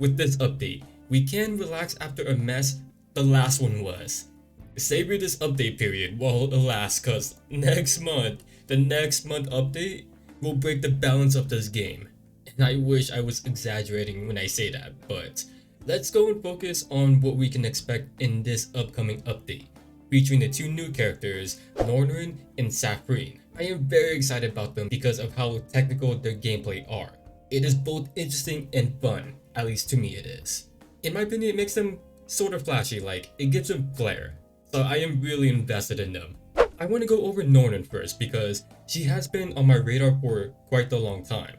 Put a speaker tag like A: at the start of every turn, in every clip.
A: With this update, we can relax after a mess the last one was. Savor this update period while it lasts, cause the next month update will break the balance of this game. And I wish I was exaggerating when I say that, but let's go and focus on what we can expect in this upcoming update, featuring the two new characters, Nornorin and Safreen. I am very excited about them because of how technical their gameplay are. It is both interesting and fun, at least to me it is. In my opinion, it makes them sort of flashy, like it gives them flair. So I am really invested in them. I want to go over Nornorin first because she has been on my radar for quite a long time.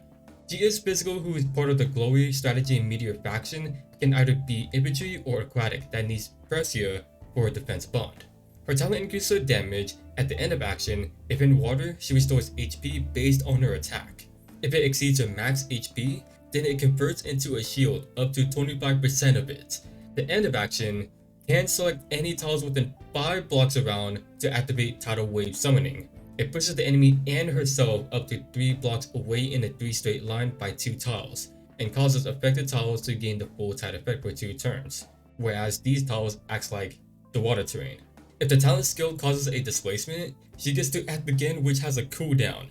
A: She is physical, who is part of the glowy strategy and meteor faction, can either be infantry or aquatic that needs Pressia for a defense bond. Her talent increases her damage at the end of action. If in water, she restores HP based on her attack. If it exceeds her max HP, then it converts into a shield up to 25% of it. The end of action can select any tiles within 5 blocks around to activate tidal wave summoning. It pushes the enemy and herself up to 3 blocks away in a 3 straight line by 2 tiles, and causes affected tiles to gain the full tide effect for 2 turns, whereas these tiles acts like the water terrain. If the talent skill causes a displacement, she gets to act again, which has a cooldown.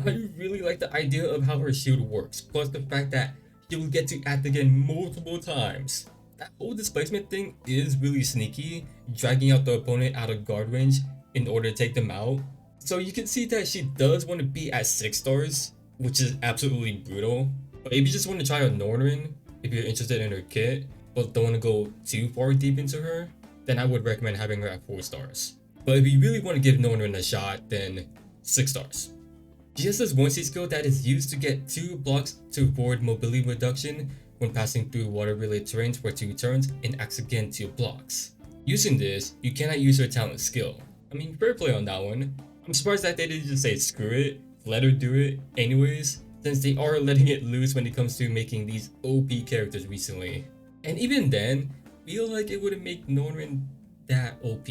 A: I really like the idea of how her shield works, plus the fact that she will get to act again multiple times. That whole displacement thing is really sneaky, dragging out the opponent out of guard range in order to take them out. So you can see that she does want to be at 6 stars, which is absolutely brutal. But if you just want to try out Nornorin, if you're interested in her kit, but don't want to go too far deep into her, then I would recommend having her at 4 stars. But if you really want to give Nornorin a shot, then 6 stars. She has this 1C skill that is used to get 2 blocks to avoid mobility reduction when passing through water-related terrains for 2 turns, and acts again 2 blocks. Using this, you cannot use her talent skill. I mean, fair play on that one. I'm surprised that they didn't just say screw it, let her do it anyways, since they are letting it loose when it comes to making these OP characters recently. And even then, feel like it wouldn't make Nornorin that OP.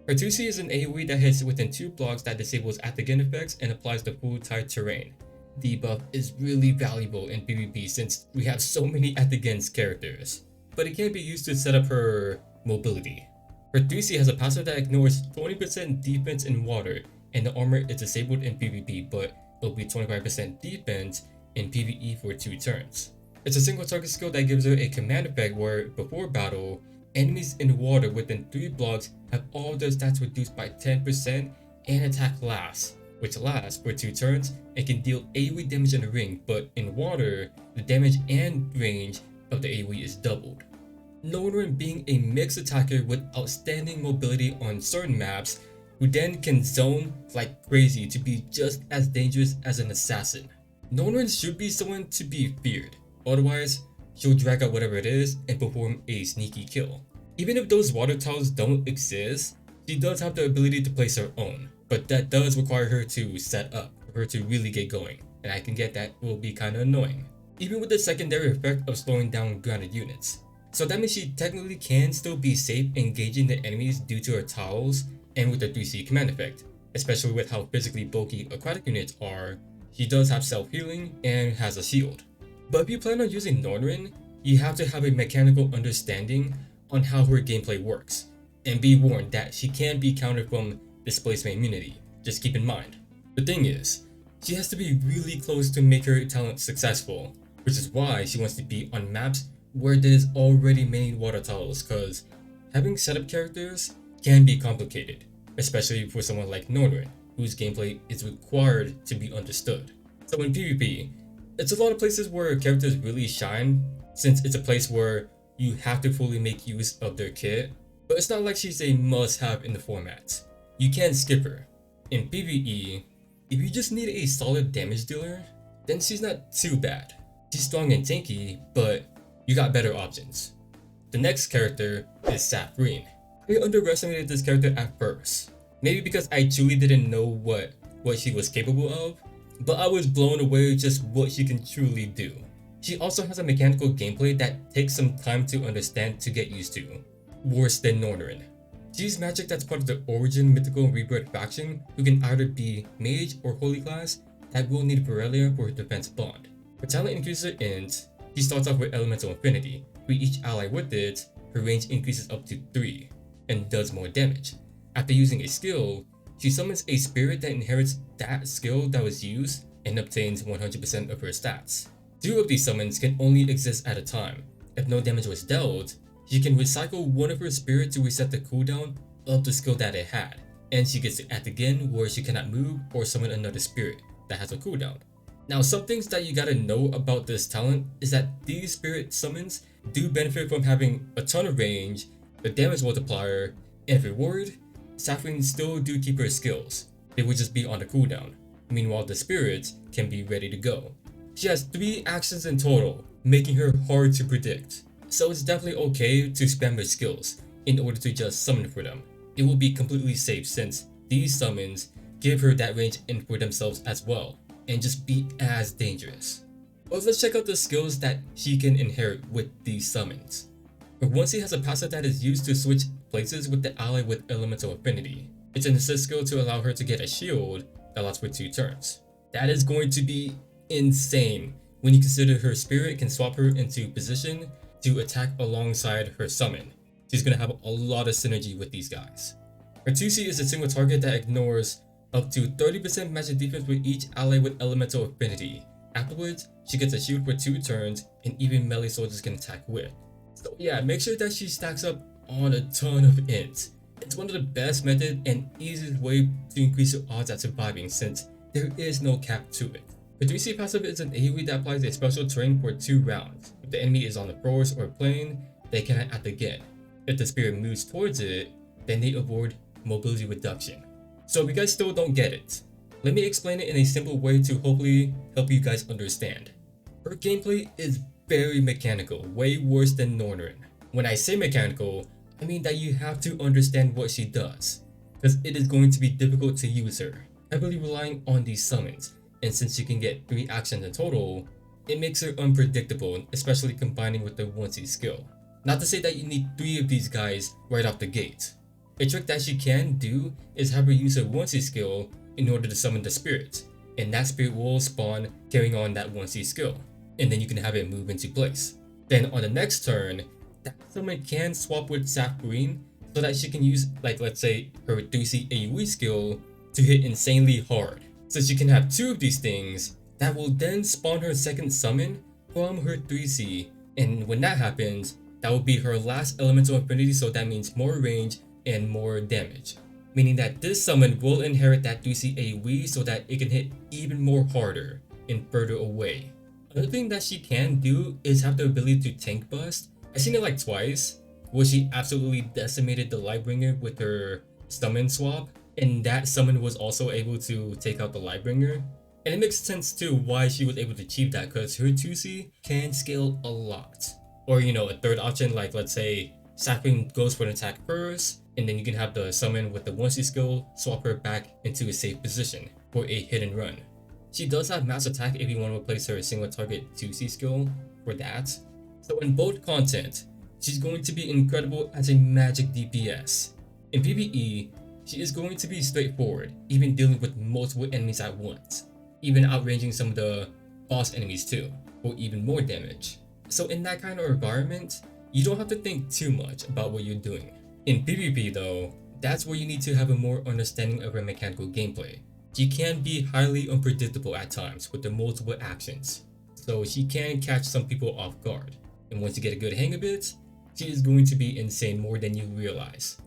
A: Her 2C is an AoE that hits within 2 blocks that disables at-the-gun effects and applies the full tide terrain. The buff is really valuable in PvP since we have so many at-the-guns characters, but it can be used to set up her mobility. Her 3C has a passive that ignores 20% defense in water, and the armor is disabled in PvP, but it'll be 25% defense in PvE for 2 turns. It's a single target skill that gives her a command effect where, before battle, enemies in water within 3 blocks have all their stats reduced by 10% and attack last, which lasts for 2 turns and can deal AoE damage in a ring, but in water, the damage and range of the AoE is doubled. Nornorin being a mixed attacker with outstanding mobility on certain maps, who then can zone like crazy to be just as dangerous as an assassin. Nornorin should be someone to be feared, otherwise she'll drag out whatever it is and perform a sneaky kill. Even if those water tiles don't exist, she does have the ability to place her own, but that does require her to set up for her to really get going, and I can get that will be kinda annoying. Even with the secondary effect of slowing down grounded units. So that means she technically can still be safe engaging the enemies due to her tiles and with the 3C command effect, especially with how physically bulky aquatic units are. She does have self-healing and has a shield. But if you plan on using Nornorin, you have to have a mechanical understanding on how her gameplay works, and be warned that she can be countered from displacement immunity, just keep in mind. The thing is, she has to be really close to make her talent successful, which is why she wants to be on maps where there's already many water tiles, cause having setup characters can be complicated, especially for someone like Nornorin, whose gameplay is required to be understood. So in PvP, it's a lot of places where characters really shine, since it's a place where you have to fully make use of their kit, but it's not like she's a must-have in the format. You can skip her. In PvE, if you just need a solid damage dealer, then she's not too bad. She's strong and tanky, but you got better options. The next character is Safreen. I underestimated this character at first, maybe because I truly didn't know what she was capable of, but I was blown away with just what she can truly do. She also has a mechanical gameplay that takes some time to understand to get used to, worse than Nornorin. She's magic that's part of the Origin Mythical Rebirth faction, who can either be mage or holy class that will need Varelia for her defense bond. Her talent increases her int, She starts off with Elemental Affinity. For each ally with it, her range increases up to 3 and does more damage. After using a skill, she summons a spirit that inherits that skill that was used and obtains 100% of her stats. 2 of these summons can only exist at a time. If no damage was dealt, she can recycle one of her spirits to reset the cooldown of the skill that it had, and she gets to act again where she cannot move or summon another spirit that has a cooldown. Now, some things that you gotta know about this talent is that these spirit summons do benefit from having a ton of range, the damage multiplier, and reward. Safreen still do keep her skills, they would just be on the cooldown. Meanwhile, the spirits can be ready to go. She has 3 actions in total, making her hard to predict. So it's definitely okay to spam her skills in order to just summon for them. It will be completely safe since these summons give her that range in for themselves as well, and just be as dangerous. But let's check out the skills that she can inherit with these summons. Her 1C has a passive that is used to switch places with the ally with Elemental Affinity. It's an assist skill to allow her to get a shield that lasts for 2 turns. That is going to be insane when you consider her spirit can swap her into position to attack alongside her summon. She's going to have a lot of synergy with these guys. Her 2C is a single target that ignores up to 30% magic defense with each ally with Elemental Affinity. Afterwards, she gets a shield for 2 turns and even melee soldiers can attack with. So yeah, make sure that she stacks up on a ton of int. It's one of the best methods and easiest way to increase your odds at surviving since there is no cap to it. The 3C passive is an AoE that applies a special terrain for 2 rounds. If the enemy is on the forest or plane, they cannot act again. If the spirit moves towards it, then they avoid mobility reduction. So if you guys still don't get it, let me explain it in a simple way to hopefully help you guys understand. Her gameplay is very mechanical, way worse than Nornorin. When I say mechanical, I mean that you have to understand what she does, because it is going to be difficult to use her, heavily relying on these summons, and since she can get 3 actions in total, it makes her unpredictable, especially combining with the 1C skill. Not to say that you need 3 of these guys right off the gate. A trick that she can do is have her use her 1C skill in order to summon the spirit, and that spirit will spawn carrying on that 1C skill, and then you can have it move into place. Then on the next turn, that summon can swap with Safreen so that she can use, like let's say, her 3C AoE skill to hit insanely hard. So she can have 2 of these things that will then spawn her second summon from her 3C, and when that happens, that will be her last Elemental Affinity, so that means more range and more damage. Meaning that this summon will inherit that 3C AoE so that it can hit even more harder and further away. Another thing that she can do is have the ability to tank bust. I've seen it like twice, where she absolutely decimated the Lightbringer with her summon swap, and that summon was also able to take out the Lightbringer. And it makes sense too why she was able to achieve that, because her 2C can scale a lot. Or a third option, like let's say Safreen goes for an attack first, and then you can have the summon with the 1C skill swap her back into a safe position for a hit and run. She does have mass attack if you want to replace her single target 2C skill for that. So in both content, she's going to be incredible as a magic DPS. In PvE, she is going to be straightforward, even dealing with multiple enemies at once, even outranging some of the boss enemies too, for even more damage. So in that kind of environment, you don't have to think too much about what you're doing. In PvP though, that's where you need to have a more understanding of her mechanical gameplay. She can be highly unpredictable at times with the multiple actions, so she can catch some people off guard. And once you get a good hang of it, she is going to be insane more than you realize.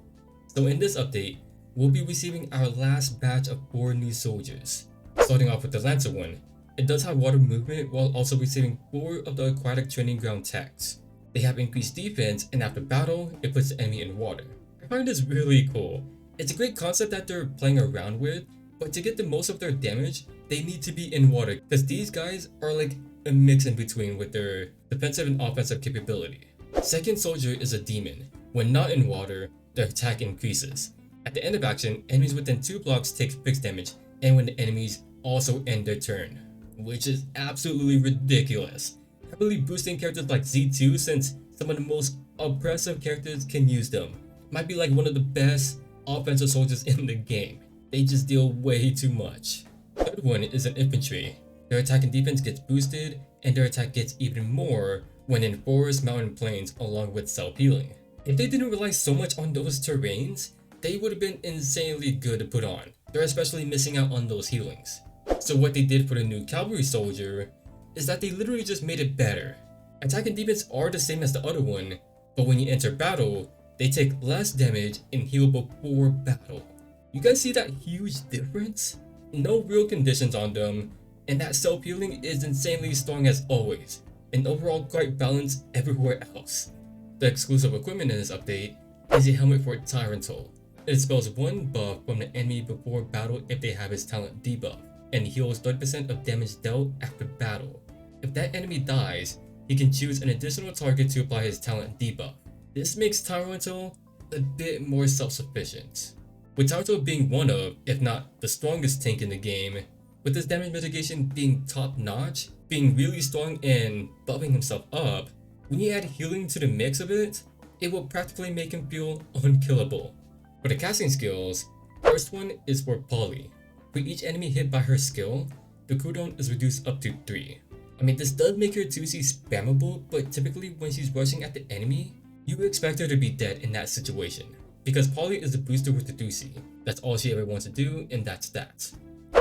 A: So in this update, we'll be receiving our last batch of 4 new soldiers. Starting off with the Lancer one, it does have water movement while also receiving 4 of the aquatic training ground Thxs. They have increased defense, and after battle, it puts the enemy in water. I find this really cool. It's a great concept that they're playing around with, but to get the most of their damage, they need to be in water, because these guys are like a mix in between with their defensive and offensive capability. Second soldier is a demon. When not in water, their attack increases. At the end of action, enemies within 2 blocks take fixed damage, and when the enemies also end their turn, which is absolutely ridiculous. Heavily boosting characters like Z2 since some of the most oppressive characters can use them. Might be like one of the best offensive soldiers in the game. They just deal way too much. Third one is an infantry. Their attack and defense gets boosted, and their attack gets even more when in forest, mountain, plains along with self-healing. If they didn't rely so much on those terrains, they would have been insanely good to put on. They're especially missing out on those healings. So what they did for the new cavalry soldier is that they literally just made it better. Attack and defense are the same as the other one, but when you enter battle, they take less damage and heal before battle. You guys see that huge difference? No real conditions on them, and that self-healing is insanely strong as always, and overall quite balanced everywhere else. The exclusive equipment in this update is a helmet for Tyrantel. It spells 1 buff from the enemy before battle if they have his talent debuff, and heals 30% of damage dealt after battle. If that enemy dies, he can choose an additional target to apply his talent debuff. This makes Tyrantel a bit more self-sufficient. With Tyrantel being one of, if not the strongest tank in the game, with his damage mitigation being top-notch, being really strong and buffing himself up, when you add healing to the mix of it, it will practically make him feel unkillable. For the casting skills, first one is for Polly. For each enemy hit by her skill, the cooldown is reduced up to 3. I mean, this does make her 2C spammable, but typically when she's rushing at the enemy, you expect her to be dead in that situation, because Polly is the booster with the 2C. That's all she ever wants to do, and that's that.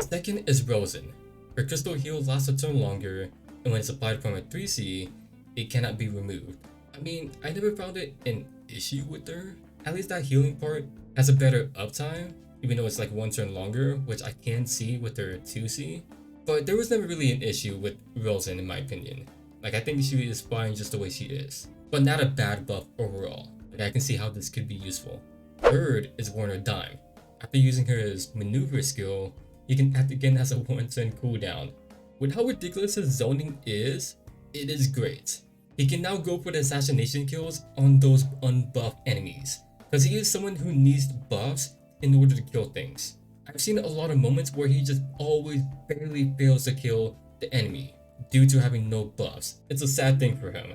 A: Second is Rozen. Her crystal heal lasts a turn longer, and when it's applied from a 3C, it cannot be removed. I mean, I never found it an issue with her. At least that healing part has a better uptime, even though it's like 1 turn longer, which I can see with her 2C. But there was never really an issue with Rozen in my opinion. Like, I think she is fine just the way she is, but not a bad buff overall. Like, I can see how this could be useful. Third is Werner Dime. After using her as maneuver skill, you can act again as a 1 turn cooldown. With how ridiculous his zoning is, it is great. He can now go for the assassination kills on those unbuffed enemies, because he is someone who needs buffs in order to kill things. I've seen a lot of moments where he just always barely fails to kill the enemy due to having no buffs. It's a sad thing for him.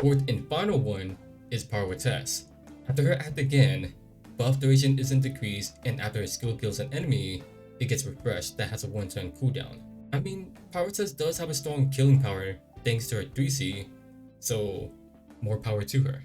A: Fourth and final one is Pirotess. After her act again, buff duration isn't decreased, and after her skill kills an enemy, it gets refreshed that has a 1 turn cooldown. I mean, Pirotess does have a strong killing power thanks to her 3C, so more power to her.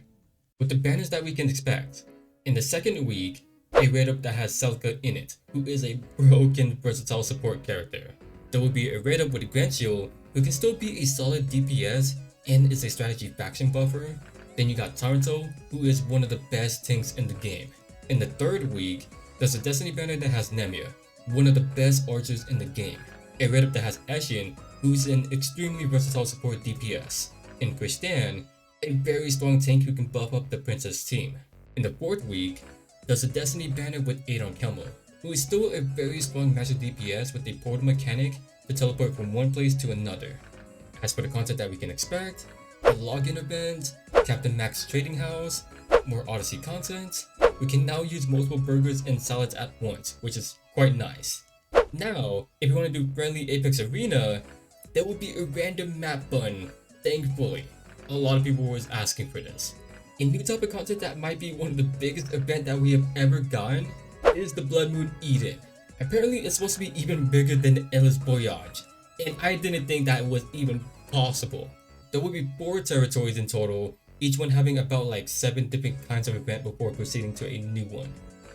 A: With the banners that we can expect, in the second week, a raid up that has Selka in it, who is a broken versatile support character. There will be a raid up with Grand Shield, who can still be a solid DPS and is a strategy faction buffer. Then you got Tyrantel, who is one of the best tanks in the game. In the third week, there's a Destiny banner that has Nemia, one of the best archers in the game. A raid up that has Ashen, who's an extremely versatile support DPS. And Christian, a very strong tank who can buff up the princess team. In the fourth week, there's a Destiny banner with Adon Kelmo, who is still a very strong master DPS with a portal mechanic to teleport from one place to another. As for the content that we can expect, a login event, Captain Mac's trading house, more Odyssey content, we can now use multiple burgers and salads at once, which is quite nice. Now, if you want to do friendly Apex Arena, there will be a random map button, thankfully. A lot of people was asking for this. A new type of content that might be one of the biggest events that we have ever gotten is the Blood Moon Eden. Apparently it's supposed to be even bigger than the Endless Voyage, and I didn't think that was even possible. There will be 4 territories in total, each one having about like 7 different kinds of event before proceeding to a new one.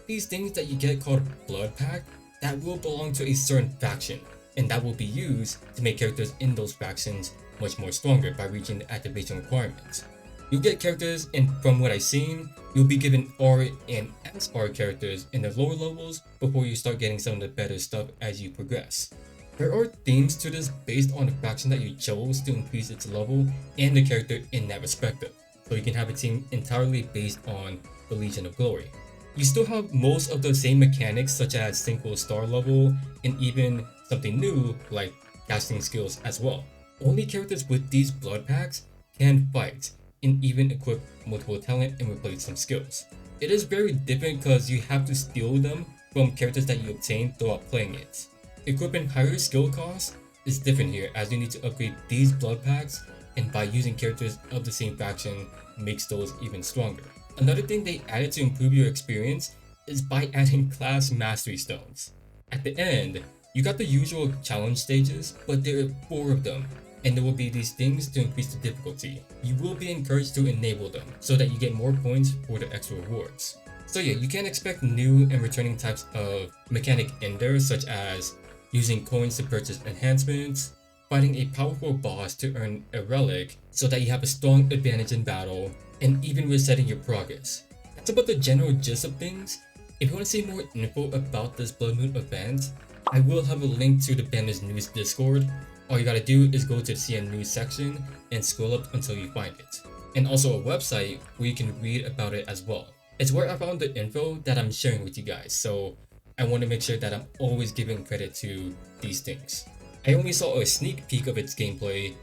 A: These things that you get called Blood Pact that will belong to a certain faction, and that will be used to make characters in those factions much more stronger by reaching the activation requirements. You'll get characters, and from what I've seen, you'll be given R and SR characters in the lower levels before you start getting some of the better stuff as you progress. There are themes to this based on the faction that you chose to increase its level and the character in that respect, so you can have a team entirely based on the Legion of Glory. You still have most of the same mechanics such as single star level and even something new like casting skills as well. Only characters with these blood packs can fight and even equip multiple talent and replace some skills. It is very different because you have to steal them from characters that you obtain throughout playing it. Equipping higher skill costs is different here as you need to upgrade these blood packs, and by using characters of the same faction makes those even stronger. Another thing they added to improve your experience is by adding class mastery stones. At the end, You got the usual challenge stages, but there are 4 of them, and there will be these things to increase the difficulty. You will be encouraged to enable them so that you get more points for the extra rewards. So yeah, you can expect new and returning types of mechanic in there, such as using coins to purchase enhancements, fighting a powerful boss to earn a relic so that you have a strong advantage in battle, and even resetting your progress. That's about the general gist of things. If you want to see more info about this Blood Moon event, I will have a link to the Banner's News Discord. All you gotta do is go to the CN News section and scroll up until you find it. And also a website where you can read about it as well. It's where I found the info that I'm sharing with you guys, so I want to make sure that I'm always giving credit to these things. I only saw a sneak peek of its gameplay,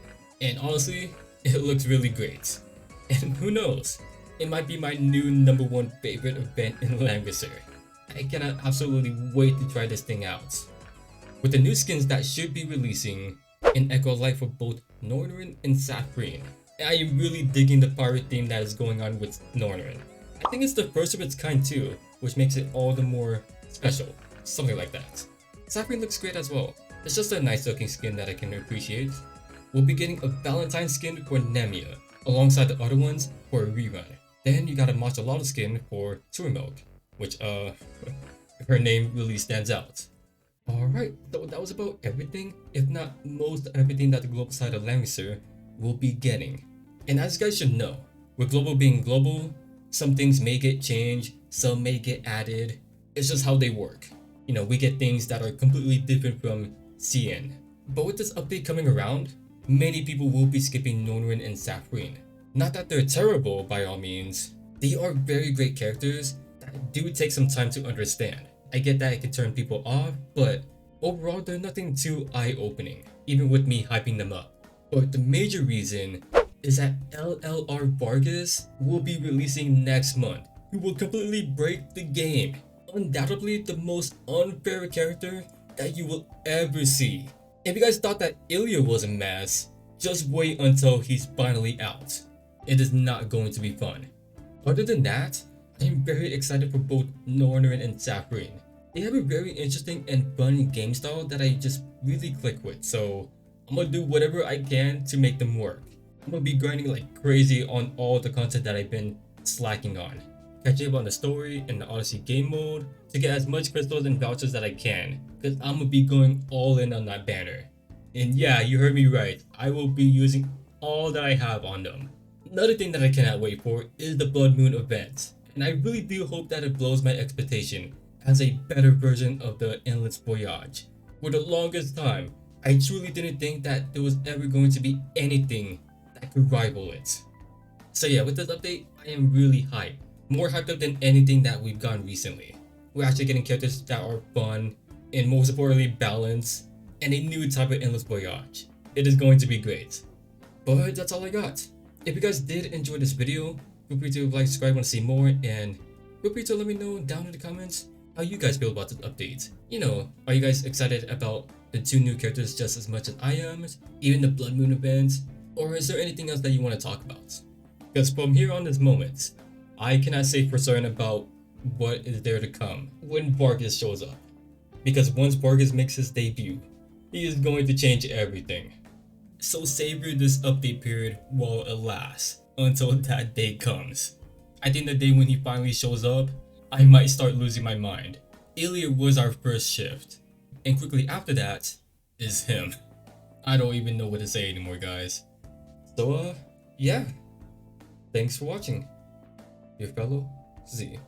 A: and honestly, it looks really great. And who knows, it might be my new #1 favorite event in Langrisser. I cannot absolutely wait to try this thing out. With the new skins that should be releasing in Echo Light for both Nornorin and Safreen, I am really digging the pirate theme that is going on with Nornorin. I think it's the first of its kind too, which makes it all the more special, something like that. Safreen looks great as well. It's just a nice looking skin that I can appreciate. We'll be getting a Valentine skin for Nemia, alongside the other ones for a rerun. Then you got a Matcha Lotto skin for Milk, which her name really stands out. Alright, so that was about everything, if not most everything that the global side of Langrisser will be getting. And as you guys should know, with global being global, some things may get changed, some may get added. It's just how they work. You know, we get things that are completely different from CN. But with this update coming around, many people will be skipping Nornorin and Safreen. Not that they're terrible by all means, they are very great characters that do take some time to understand. I get that it can turn people off, but overall they're nothing too eye-opening, even with me hyping them up. But the major reason is that LLR Vargas will be releasing next month, who will completely break the game. Undoubtedly the most unfair character that you will ever see. If you guys thought that Ilya was a mess, just wait until he's finally out. It is not going to be fun. Other than that, I am very excited for both Nornorin and Safreen. They have a very interesting and fun game style that I just really click with, so I'm gonna do whatever I can to make them work. I'm gonna be grinding like crazy on all the content that I've been slacking on. Catching up on the story and the Odyssey game mode to get as much crystals and vouchers that I can, because I'm gonna be going all in on that banner. And yeah, you heard me right, I will be using all that I have on them. Another thing that I cannot wait for is the Blood Moon event, and I really do hope that it blows my expectation as a better version of the Endless Voyage. For the longest time, I truly didn't think that there was ever going to be anything that could rival it. So yeah, with this update, I am really hyped. More hyped up than anything that we've gotten recently. We're actually getting characters that are fun, and most importantly balanced, and a new type of Endless Voyage. It is going to be great. But that's all I got. If you guys did enjoy this video, feel free to like, subscribe, want to see more, and feel free to let me know down in the comments how you guys feel about this update. You know, are you guys excited about the 2 new characters just as much as I am, even the Blood Moon event, or is there anything else that you want to talk about? Because from here on this moment, I cannot say for certain about what is there to come when Vargas shows up. Because once Vargas makes his debut, he is going to change everything. So savor this update period while it lasts, until that day comes. I think the day when he finally shows up, I might start losing my mind. Ilya was our first shift, and quickly after that is him. I don't even know what to say anymore, guys. So yeah, thanks for watching. Your fellow Z.